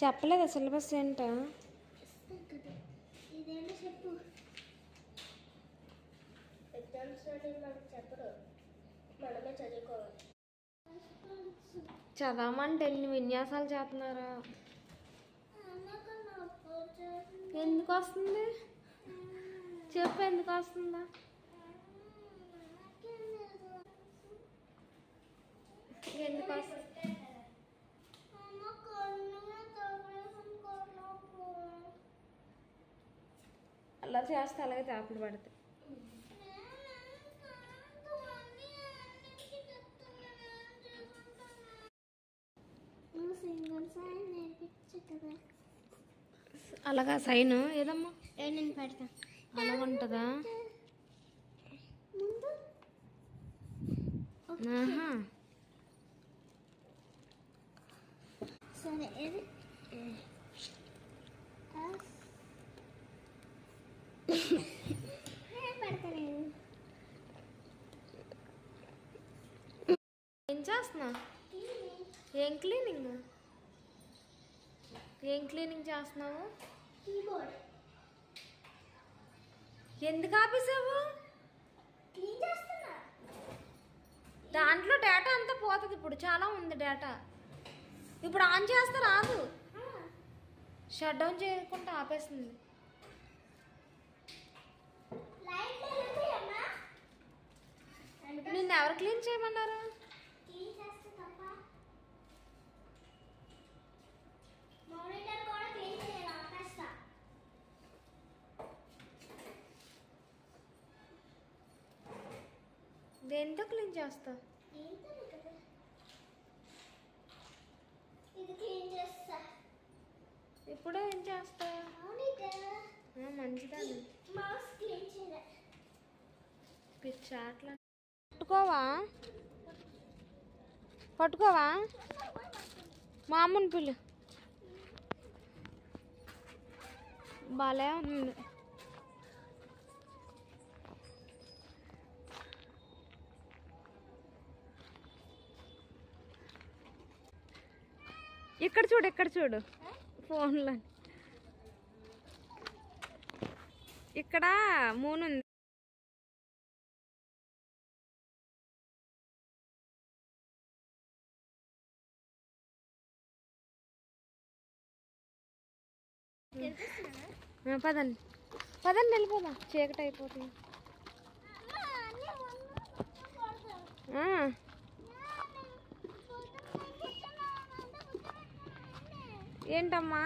చెప్పలేదా సిలబస్ ఏంటో? ఇదేంటో చెప్పు. ఎగ్జామ్స్ మనకు చెప్పరు, మనమే చదువుకోవాలి. చదవమంటే ఎన్ని విన్యాసాలు చేస్తున్నారా? ఎందుకు వస్తుంది చెప్పు, ఎందుకు వస్తుందా? ఎందుకు వస్తుంది? అలా చేస్తే అలాగే చేపలు పడతాయి. అలాగా సైన్ ఏదమ్మా నేను పెడతా. అలాగ ఉంటుందా? ఆహా సరే, ఏది పెడతాను. ఏం చేస్తున్నా? ఏం క్లీనింగ్? ఏం క్లీనింగ్ చేస్తున్నావు? కీబోర్డ్ ఎందుకు ఆపేసావు? క్లీన్ చేస్తున్నా. దాంట్లో డేటా అంతా పోతుంది. ఇప్పుడు చాలా ఉంది డేటా. ఇప్పుడు ఆన్ చేస్తే రాదు, షట్ డౌన్ చేయకుండా ఆపేస్తుంది. నిన్ను ఎవరు క్లీన్ చేయమన్నారు? దేంతో క్లీన్ చేస్తావు? ఇప్పుడు ఏం చేస్తావు? మంచిదాన్ని పిచ్చాట్లా. పట్టుకోవా మా అమ్మని పిల్లు. బాలే ఉంది. ఇక్కడ చూడు, ఇక్కడ చూడు ఫోన్లో. ఇక్కడ మూన్ ఉంది. పదండి పదండి వెళ్ళిపోదా, చీకటి అయిపోతుంది. ఏంటమ్మా?